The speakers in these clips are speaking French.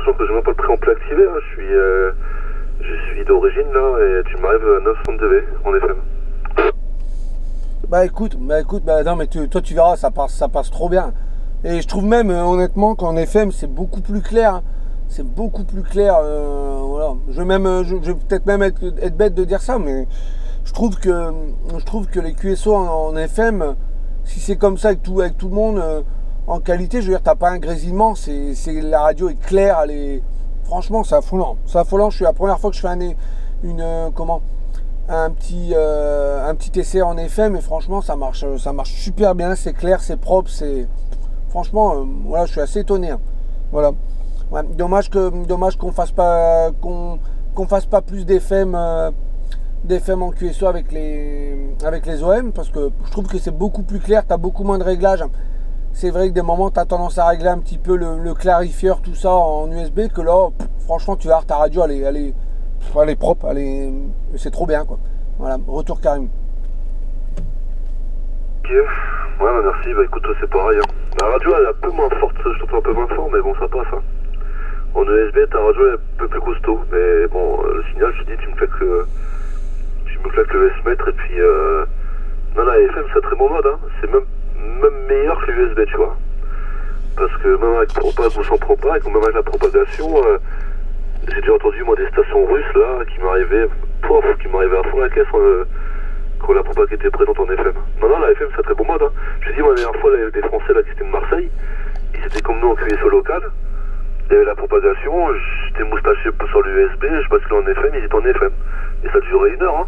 sachant que j'ai même pas le préampli activé, hein. Je suis d'origine là et tu m'arrives à 960 dB en FM. Non mais toi tu verras, ça passe trop bien. Et je trouve même honnêtement qu'en FM c'est beaucoup plus clair. Hein. C'est beaucoup plus clair. Voilà. Je vais peut-être même être bête de dire ça, mais je trouve que les QSO en FM, si c'est comme ça avec tout le monde, en qualité, je veux dire, t'as pas un grésillement, la radio est claire, franchement, c'est affolant. C'est affolant. C'est la première fois que je fais un petit essai en FM et franchement, ça marche super bien. C'est clair, c'est propre, franchement, voilà, je suis assez étonné. Hein. Voilà. Ouais, dommage qu'on fasse pas plus d'FM en QSO avec les OM parce que je trouve que c'est beaucoup plus clair, tu as beaucoup moins de réglages. C'est vrai que des moments tu as tendance à régler un petit peu le clarifieur, tout ça en USB, que là franchement tu vas voir ta radio elle est propre, c'est trop bien quoi. Voilà, retour Karim. Ok, ouais bah merci, bah écoute toi c'est pareil hein. La radio elle est un peu moins forte, je t'entends un peu moins fort mais bon ça passe hein. En USB, ta radio est un peu plus costaud, mais bon, le signal, je te dis, tu me claques le S-mètre et puis... Non, la FM, c'est un très bon mode, hein. C'est même meilleur que l'USB, tu vois. Parce que même avec propag ou sans propag, ou même avec la propagation, j'ai déjà entendu, moi, des stations russes, là, qui m'arrivaient à fond la caisse quand la propag était présente en FM. Non, la FM, c'est un très bon mode, hein. Je te dis, moi, la dernière fois, les Français, là, qui étaient de Marseille, ils étaient comme nous en QSO local. Il y avait la propagation, j'étais moustaché sur l'USB, je basculais en FM, ils étaient en FM. Et ça durait 1 heure, hein.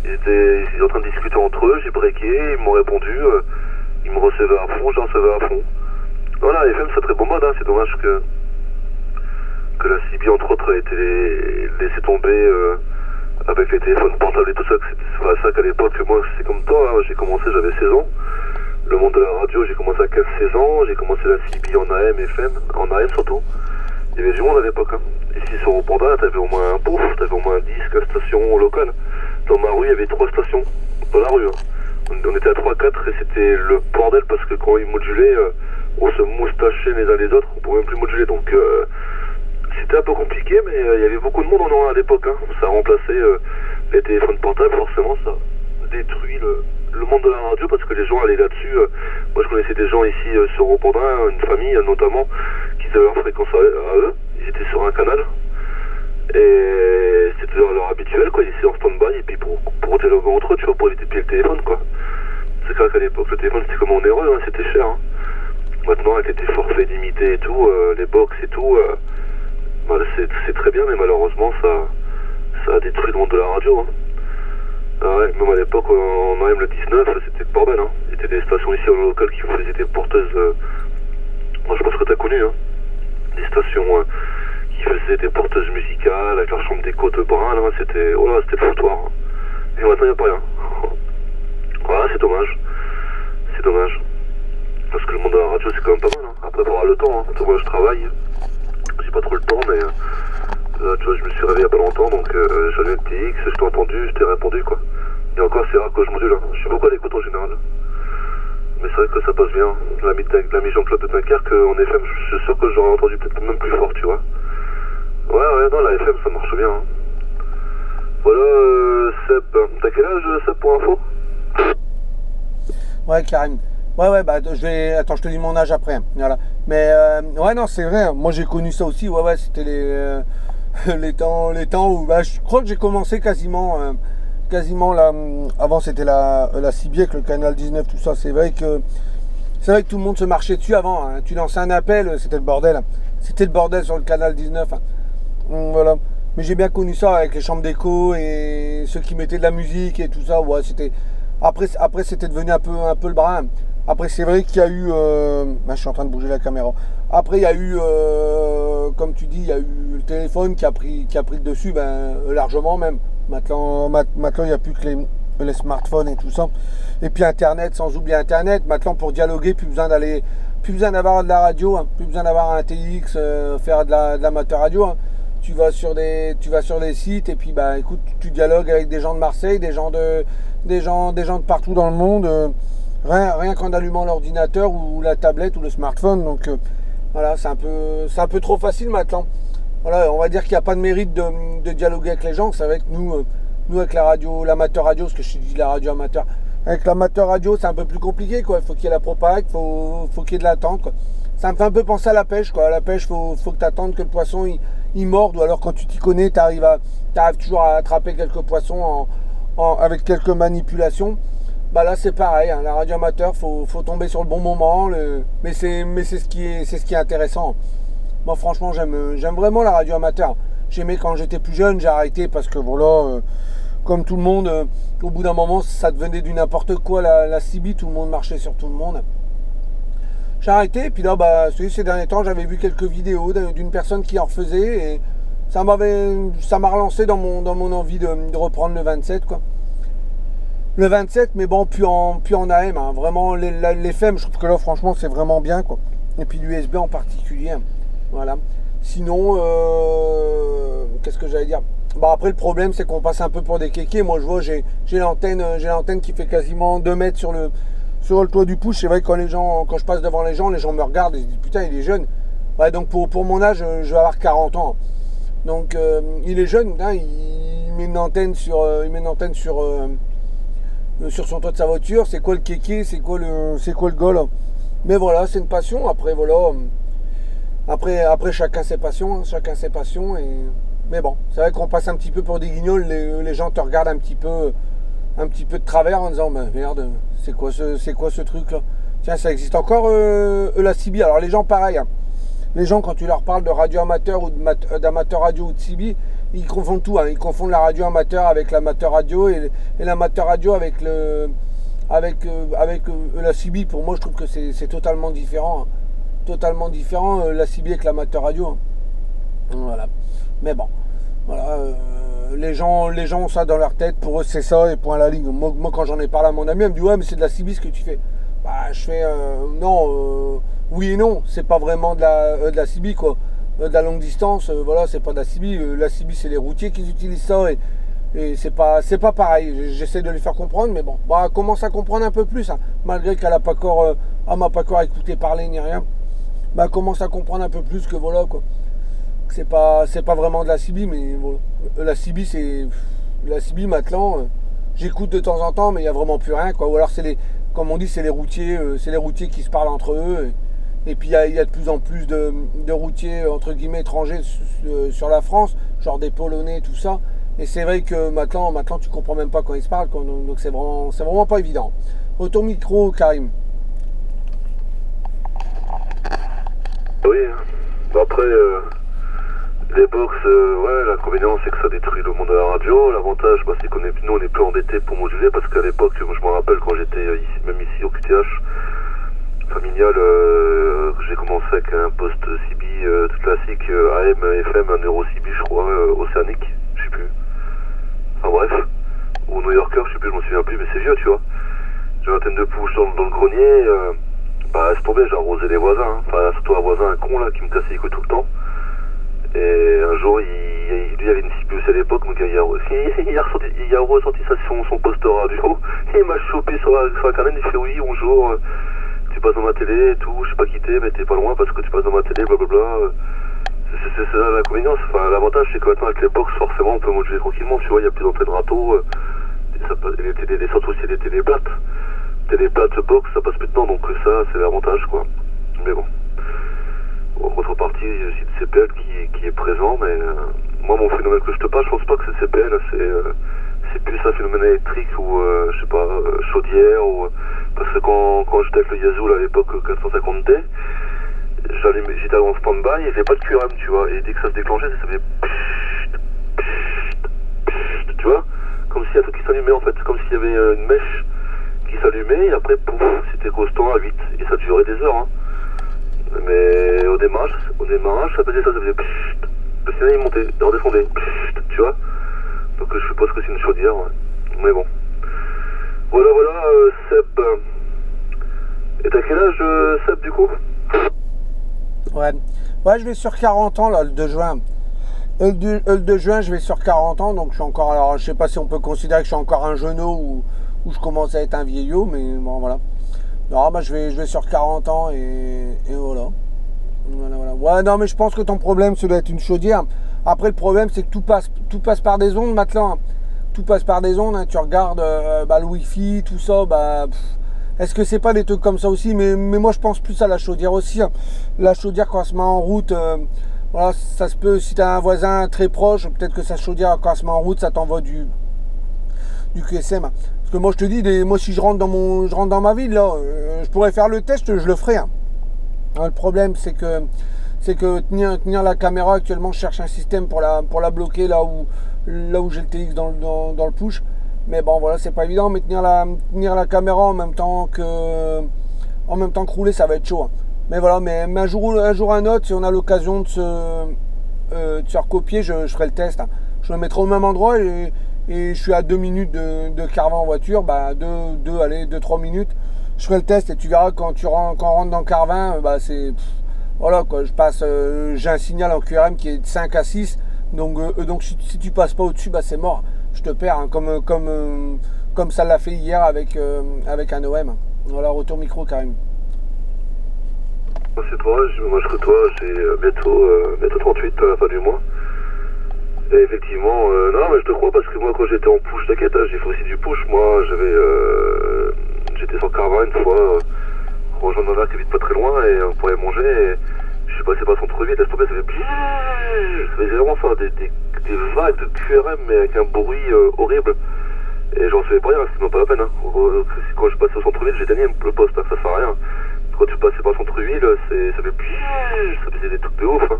Ils étaient en train de discuter entre eux, j'ai breaké, ils m'ont répondu, ils me recevaient à fond, je les recevais à fond. Voilà, FM c'est un très bon mode, hein. C'est dommage que la CB entre autres a été laissée tomber avec les téléphones portables et tout ça. C'est pas ça qu'à l'époque, moi c'est comme toi, hein. J'ai commencé, j'avais 16 ans. Le monde de la radio, j'ai commencé à 15-16 ans, j'ai commencé la CB en AM, FM, en AM surtout. Il y avait du monde à l'époque. Hein. Ici sur Opanda, t'avais au moins t'avais au moins 10 stations locales. Dans ma rue, il y avait 3 stations. Dans la rue. Hein. On était à 3-4 et c'était le bordel parce que quand ils modulaient, on se moustachait les uns les autres, on pouvait même plus moduler. Donc c'était un peu compliqué, mais il y avait beaucoup de monde en Orient à l'époque. Hein. Ça a remplacé les téléphones portables, forcément ça détruit le monde de la radio parce que les gens allaient là-dessus. Moi je connaissais des gens ici sur Opanda, une famille notamment, qui avaient leur fréquence à eux. Ils étaient sur un canal et c'était leur habituel quoi, ils étaient en stand-by et puis pour dialoguer entre eux, tu vois, pour éviter de piler le téléphone quoi. C'est clair qu'à l'époque le téléphone c'était comme onéreux, hein, c'était cher. Hein. Maintenant avec les forfaits limités et tout, les box et tout, bah, c'est très bien mais malheureusement ça a détruit le monde de la radio. Hein. Ah ouais, même à l'époque en AM le 19 c'était le bordel. Hein. Il y avait des stations ici en local qui faisaient des porteuses, moi je pense que t'as connu, hein. Des stations qui faisaient des porteuses musicales avec leur chambre d'écho de brin, là, c'était le foutoir. Hein. Et maintenant il n'y a pas rien. Voilà, c'est dommage. C'est dommage. Parce que le monde de la radio c'est quand même pas mal. Hein. Après il faudra le temps. Hein. Moi je travaille, j'ai pas trop le temps mais... Là, tu vois, je me suis réveillé il y a pas longtemps, donc j'avais le petit X, je t'ai entendu, je t'ai répondu, quoi. Et encore, c'est rare que je module, hein. Je suis beaucoup à l'écoute en général. Mais c'est vrai que ça passe bien. L'ami Jean-Claude de Dunkerque, en FM, je suis sûr que j'aurais entendu peut-être même plus fort, tu vois. Ouais, non, la FM, ça marche bien. Hein. Voilà, Seb. T'as quel âge, Seb, pour info? Ouais, Karim. Ouais, bah attends, je te dis mon âge après. Hein. Voilà. Mais ouais, non, c'est vrai. Moi, j'ai connu ça aussi. Ouais, c'était les temps où bah, je crois que j'ai commencé quasiment là. Avant, c'était la CB avec le canal 19, tout ça. C'est vrai que tout le monde se marchait dessus avant. Hein. Tu lançais un appel, c'était le bordel. Hein. C'était le bordel sur le canal 19. Hein. Voilà. Mais j'ai bien connu ça avec les chambres d'écho et ceux qui mettaient de la musique et tout ça. Ouais, c'était. Après, c'était devenu un peu le brin. Après, c'est vrai qu'il y a eu... je suis en train de bouger la caméra. Après, il y a eu, comme tu dis, il y a eu le téléphone qui a pris le dessus, largement même. Maintenant, il n'y a plus que les smartphones et tout ça. Et puis Internet, sans oublier Internet. Maintenant, pour dialoguer, plus besoin d'avoir de la radio, hein, plus besoin d'avoir un TX, faire de l'amateur radio. Hein. Tu vas sur des sites et puis, écoute, tu dialogues avec des gens de Marseille, des gens de partout dans le monde. Rien qu'en allumant l'ordinateur ou la tablette ou le smartphone. Donc voilà, c'est un peu trop facile maintenant. voilà, on va dire qu'il n'y a pas de mérite de dialoguer avec les gens. C'est vrai que nous avec la radio, l'amateur radio, parce que je dis la radio amateur, avec l'amateur radio, c'est un peu plus compliqué, quoi. Il faut qu'il y ait la propagande, faut qu'il y ait de l'attente, quoi. Ça me fait un peu penser à la pêche, quoi. À la pêche, faut que tu attendes que le poisson il morde, ou alors quand tu t'y connais, tu arrives toujours à attraper quelques poissons avec quelques manipulations. Bah là c'est pareil, hein. La radio amateur, faut tomber sur le bon moment, mais c'est ce qui est intéressant. Moi franchement j'aime vraiment la radio amateur. J'aimais quand j'étais plus jeune, j'ai arrêté parce que voilà, comme tout le monde, au bout d'un moment ça devenait du n'importe quoi la CB, tout le monde marchait sur tout le monde. J'ai arrêté, et puis là bah, ces derniers temps j'avais vu quelques vidéos d'une personne qui en refaisait et ça m'a relancé dans mon envie de reprendre le 27, quoi. Le 27, mais bon, plus en AM, hein. Vraiment l'FM, je trouve que là franchement c'est vraiment bien, quoi. Et puis l'USB en particulier, hein. Voilà. Sinon, qu'est-ce que j'allais dire? Bah après le problème c'est qu'on passe un peu pour des kékés. Moi je vois, j'ai l'antenne qui fait quasiment 2 mètres sur le toit du push. C'est vrai que quand je passe devant les gens me regardent et se disent putain il est jeune. Ouais, donc pour mon âge, je vais avoir 40 ans. Donc il est jeune, hein, il met une antenne sur son toit de sa voiture. C'est quoi le kéké, c'est quoi le goal. Mais voilà, c'est une passion. Après voilà, après chacun ses passions, hein, mais bon, c'est vrai qu'on passe un petit peu pour des guignols. Les gens te regardent un petit peu de travers en disant mais merde, c'est quoi ce truc là? Tiens, ça existe encore la CB. Alors les gens pareil, hein. Les gens quand tu leur parles de radio amateur ou d'amateur radio ou de CB, ils confondent tout, hein. Ils confondent la radio amateur avec l'amateur radio et l'amateur radio avec la CB. Pour moi je trouve que c'est totalement différent, hein. Totalement différent, la CB avec l'amateur radio, hein. Voilà. Mais bon, voilà, les gens ont ça dans leur tête, pour eux c'est ça et point à la ligne. Moi quand j'en ai parlé à mon ami, elle me dit ouais mais c'est de la CB ce que tu fais. Bah je fais non, oui et non, c'est pas vraiment de la CB, quoi. De la longue distance, voilà, c'est pas de la CB. La CB c'est les routiers qui utilisent ça et c'est pas pareil. J'essaie de les faire comprendre, mais bon, bah elle commence à comprendre un peu plus, hein, malgré qu'elle m'a pas encore écouté parler ni rien. Bah elle commence à comprendre un peu plus que voilà, quoi. C'est pas vraiment de la CB, mais voilà. La CB maintenant, j'écoute de temps en temps, mais il y a vraiment plus rien, quoi. Ou alors comme on dit, c'est les routiers qui se parlent entre eux. Et puis il y a de plus en plus de routiers entre guillemets étrangers sur la France, genre des Polonais, tout ça. Et c'est vrai que maintenant tu comprends même pas quand ils se parlent, quoi. Donc c'est vraiment pas évident. Retour micro, Karim. Oui, après les box, ouais, l'inconvénient c'est que ça détruit le monde de la radio. L'avantage, bah, c'est nous on est plus endettés pour moduler, parce qu'à l'époque, je me rappelle quand j'étais même ici au QTH familial, j'ai commencé avec un poste CB tout classique, AM, FM, un euro CB je crois, océanique, je sais plus. Enfin bref, ou New Yorker, je sais plus, je me souviens plus, mais c'est vieux, tu vois. J'ai une antenne de push dans le grenier, bah c'est tombé, j'ai arrosé les voisins, hein. Enfin surtout un voisin, un con là, qui me cassait les couilles tout le temps. Et un jour, lui avait une CB à l'époque, donc il a ressenti ça sur son poste radio. Il m'a chopé sur la carnet, il fait oui, bonjour, tu passes dans ma télé et tout, je sais pas qui t'es, mais t'es pas loin parce que tu passes dans ma télé, blablabla. C'est là l'inconvénient. Enfin, l'avantage c'est que maintenant avec les box, forcément on peut moduler tranquillement, tu vois, il y a plus d'entrée de râteau, les télé descendent aussi, les télé plates. Télé plates box, ça passe plus de temps, donc ça c'est l'avantage, quoi. Mais bon. En contrepartie, il y a aussi le CPL qui est présent, mais moi mon phénomène que je te parle, je pense pas que c'est le CPL, c'est plus un phénomène électrique ou je sais pas, chaudière, ou parce que quand j'étais avec le Yazoo à l'époque 450D, j'étais en stand-by et j'avais pas de QRM, tu vois, et dès que ça se déclenchait, ça faisait tu vois, comme s'il y a tout qui s'allumait en fait, comme s'il y avait une mèche qui s'allumait et après pouf, c'était constant à 8 et ça durait des heures, hein. Mais au démarrage, ça faisait le signal il montait, il redescendait, tu vois. Donc je suppose que c'est une chaudière, ouais. Mais bon. Voilà, Seb. Et t'as quel âge, Seb, du coup? Ouais, je vais sur 40 ans, là, le 2 juin. Le 2 juin, je vais sur 40 ans, donc je suis encore... Alors, je sais pas si on peut considérer que je suis encore un jeuneau ou je commence à être un vieillot, mais bon, voilà. Non, bah, je vais sur 40 ans et voilà. Voilà. Ouais, non, mais je pense que ton problème, ça doit être une chaudière. Après, le problème, c'est que tout passe par des ondes maintenant, hein. Tout passe par des ondes, hein. Tu regardes le Wi-Fi, tout ça, est-ce que c'est pas des trucs comme ça aussi, mais moi, je pense plus à la chaudière aussi, hein. La chaudière, quand elle se met en route, voilà, ça se peut, si tu as un voisin très proche, peut-être que sa chaudière, quand elle se met en route, ça t'envoie du QSM. Parce que moi, je te dis, moi, si je rentre dans ma ville, là, je pourrais faire le test, je le ferai, hein. Le problème, c'est que tenir la caméra, actuellement, je cherche un système pour la bloquer là où j'ai le TX dans le push. Mais bon, voilà, c'est pas évident. Mais tenir la caméra en même temps que rouler, ça va être chaud, hein. Mais voilà, mais un jour un autre, si on a l'occasion de se recopier, je ferai le test, hein. Je me mettrai au même endroit et je suis à 2 minutes de Carvin en voiture, 2-3 minutes. Je ferai le test et tu verras quand on rentre dans Carvin, voilà quoi, j'ai un signal en QRM qui est de 5 à 6, donc si tu passes pas au-dessus, c'est mort, je te perds, hein, comme ça l'a fait hier avec un OM. Voilà, retour micro Karim. C'est toi, moi je côtoie, j'ai bientôt 38 à la fin du mois. Et effectivement, non mais je te crois parce que moi quand j'étais en push, t'inquiète, j'ai fait aussi du push, moi j'étais sur Carvin une fois, rejoindre un arc qui habite pas très loin et on pourrait manger et je suis passé par son trop vite, laisse tomber, ça faisait vraiment ça, des vagues de QRM mais avec un bruit horrible et j'en savais pas rien, c'était même pas la peine, hein. Quand je passais au centre-ville, j'ai gagné le poste, hein, ça sert à rien. Quand tu passais par le centre-ville, ça faisait des trucs de ouf, hein.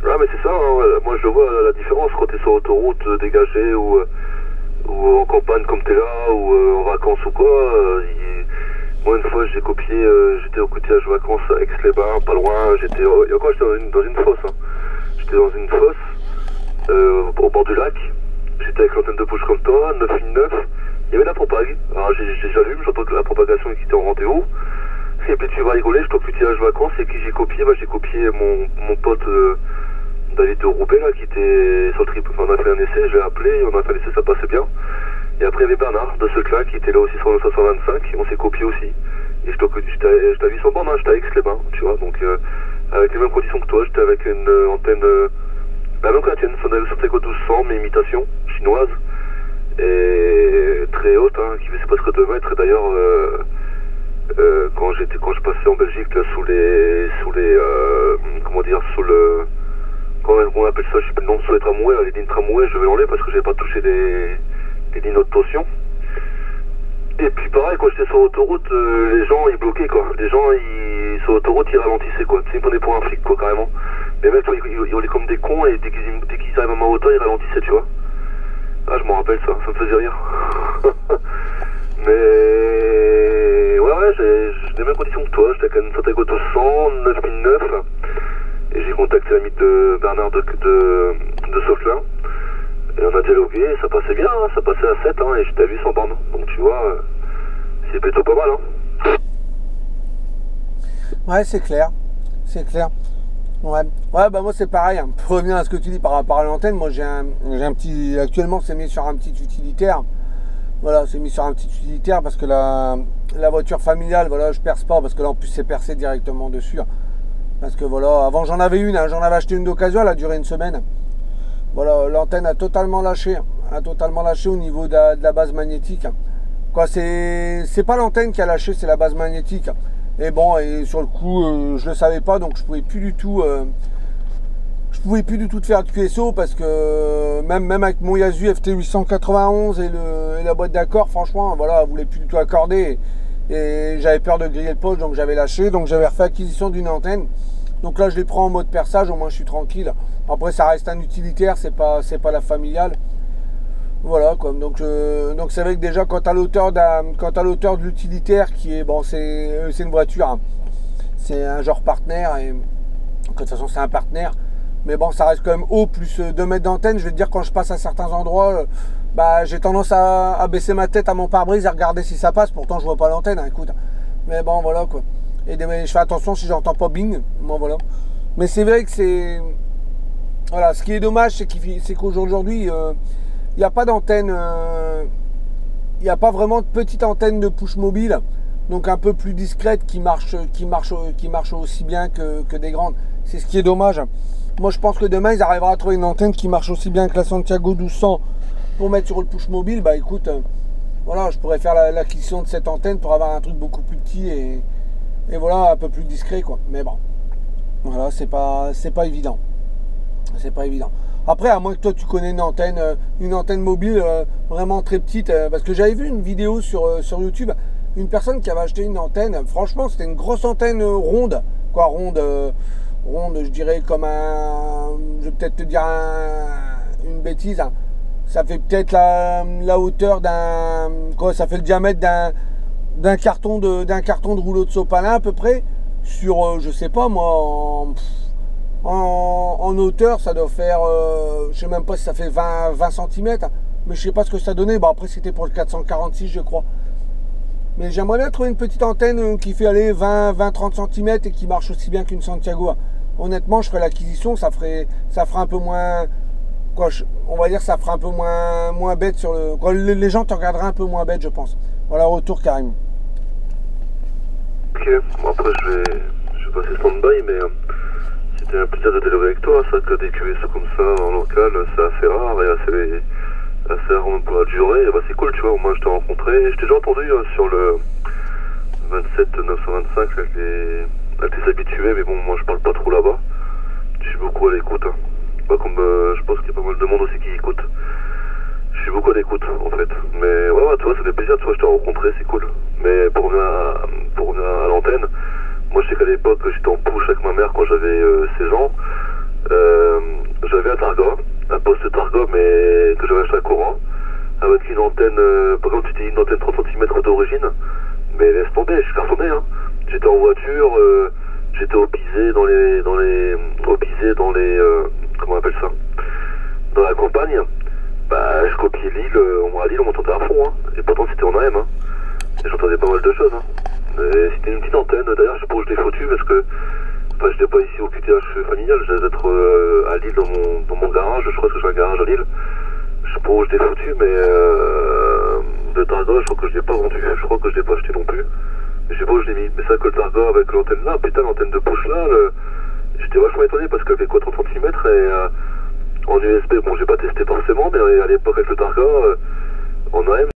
Ah mais c'est ça, hein, moi je vois la différence quand t'es sur autoroute dégagée ou en campagne comme t'es là ou en vacances ou quoi. Moi une fois j'étais au cotillage vacances à Aix-les-Bains, pas loin, j'étais dans une fosse, hein. J'étais dans une fosse au bord du lac, j'étais avec l'antenne de push comme toi, 9.9, il y avait la propague, alors j'allume, j'entends que la propagation qui était en rendez-vous, et puis tu vas rigoler, je suis au cotillage vacances et qui j'ai copié, j'ai copié mon pote David de Roubaix là, qui était sur le trip, on a fait un essai, je l'ai appelé, on a fait un essai, ça passait bien. Et après il y avait Bernard de Seclin qui était là aussi sur le 525, on s'est copié aussi. Et je t'ai vu sur bande, hein, j'étais à Aix-les-Bains, tu vois, donc avec les mêmes conditions que toi, j'étais avec une antenne, la même que la tienne, sur Teco 1200, mais imitation chinoise, et très haute, hein, qui faisait presque 2 mètres, et d'ailleurs, quand je passais en Belgique, là, comment on appelle ça, je sais pas le nom, sur les tramways, les lignes tramways, je vais l'enlever parce que j'avais pas touché des lignes haute tension. Et puis pareil, quand j'étais sur l'autoroute, les gens ils bloquaient quoi. Les gens sur l'autoroute ils ralentissaient quoi. Ils me prenaient pour un flic quoi carrément. Les mecs ils roulaient comme des cons et dès qu'ils arrivent à ma hauteur ils ralentissaient, tu vois. Ah je m'en rappelle ça me faisait rire. Mais ouais, j'ai les mêmes conditions que toi, j'étais avec une Santago 200, 9009. Et j'ai contacté l'ami de Bernard de Sauvelin. Et on a dialogué, ça passait bien, hein, ça passait à 7, hein, et je t'ai vu sans bande. Donc tu vois, c'est plutôt pas mal, hein. Ouais, c'est clair. Ouais, moi c'est pareil, hein. Pour revenir à ce que tu dis par rapport à l'antenne, moi j'ai un petit, actuellement c'est mis sur un petit utilitaire. Voilà, c'est mis sur un petit utilitaire parce que la voiture familiale, voilà, je perce pas parce que là en plus c'est percé directement dessus. Parce que voilà, avant j'en avais une, hein, j'en avais acheté une d'occasion, elle a duré une semaine. Voilà, l'antenne a totalement lâché au niveau de la base magnétique. Quoi, c'est pas l'antenne qui a lâché, c'est la base magnétique. Et bon, et sur le coup, je le savais pas, donc je pouvais plus du tout te faire de QSO parce que même avec mon Yaesu FT891 et la boîte d'accord, franchement, voilà, elle voulait plus du tout accorder. Et j'avais peur de griller le poste, donc j'avais lâché, donc j'avais refait acquisition d'une antenne. Donc là je les prends en mode perçage, au moins je suis tranquille. Après ça reste un utilitaire, c'est pas la familiale. Voilà quoi. Donc c'est vrai que déjà quand à l'auteur de l'utilitaire qui est bon, c'est une voiture, hein. C'est un genre partenaire et de toute façon c'est un partenaire. Mais bon, ça reste quand même haut, plus 2 mètres d'antenne. Je vais te dire, quand je passe à certains endroits, j'ai tendance à baisser ma tête à mon pare-brise et regarder si ça passe. Pourtant, je vois pas l'antenne, hein, écoute. Mais bon, voilà quoi. Et je fais attention si j'entends pas bing. Bon, voilà. Mais c'est vrai que c'est... Voilà, ce qui est dommage, c'est qu'aujourd'hui, il n'y a pas d'antenne... Il n'y a pas vraiment de petite antenne de push mobile. donc un peu plus discrètes, qui marchent aussi bien que des grandes. C'est ce qui est dommage. Moi, je pense que demain, ils arriveront à trouver une antenne qui marche aussi bien que la Santiago 1200 pour mettre sur le push mobile. Bah écoute, voilà, je pourrais faire l'acquisition de cette antenne pour avoir un truc beaucoup plus petit et voilà, un peu plus discret, quoi. Mais bon, voilà, c'est pas évident. C'est pas évident. Après, à moins que toi tu connais une antenne mobile vraiment très petite, parce que j'avais vu une vidéo sur YouTube, une personne qui avait acheté une antenne. Franchement, c'était une grosse antenne ronde, quoi, ronde, je dirais comme je vais peut-être te dire une bêtise, hein. Ça fait peut-être la hauteur ça fait le diamètre d'un carton de rouleau de sopalin à peu près, sur je sais pas moi, en hauteur ça doit faire, je sais même pas si ça fait 20 cm, mais je sais pas ce que ça donnait. Bon, après c'était pour le 446 je crois, mais j'aimerais bien trouver une petite antenne qui fait aller 20-30 cm et qui marche aussi bien qu'une Santiago. Honnêtement, je ferais l'acquisition, ça ferait un peu moins, quoi, on va dire, ça fera un peu moins bête sur le, quoi, les gens te regarderaient un peu moins bête, je pense. Voilà, retour Karim. Ok, bon, après je vais passer stand-by, mais c'était un plaisir de dialoguer avec toi. Ça, que des QSO comme ça en local, c'est assez rare et assez rare pour la durée. Bah, c'est cool, tu vois, au moins je t'ai rencontré. Je t'ai déjà entendu sur le 27 925 avec tes habitués, mais bon, moi je parle pas trop là-bas. Je suis beaucoup à l'écoute, hein. Pas comme je pense qu'il y a pas mal de monde aussi qui écoute. Je suis beaucoup à l'écoute en fait. Mais ouais, tu vois, ça fait plaisir, tu vois, je t'ai rencontré, c'est cool. Mais pour revenir à l'antenne, moi je sais qu'à l'époque j'étais en push avec ma mère quand j'avais 16 ans. J'avais un poste Targa, mais que j'avais acheté à Coran, avec une antenne, par exemple tu dis une antenne 30 cm d'origine, mais laisse tomber, je cartonnais, hein. J'étais en voiture, j'étais comment on appelle ça, dans la campagne. Bah, je copiais l'île, à Lille on m'entendait à fond, hein. Et pourtant c'était en AM, hein. Et j'entendais pas mal de choses, hein. C'était une petite antenne, d'ailleurs je sais pas où je l'ai foutu parce que, enfin, je n'étais pas ici au QTH familial, je devais être à Lille dans mon garage, je crois que j'ai un garage à Lille. Je sais pas où je l'ai foutu, mais le Targa, je crois que je l'ai pas vendu, je crois que je l'ai pas acheté non plus. Je sais pas où je l'ai mis, mais c'est vrai que le Targa avec l'antenne là, putain, l'antenne de push là, j'étais vachement étonné parce qu'elle fait quoi, 30 cm et en USB, bon j'ai pas testé forcément, mais à l'époque avec le Targa, en AM,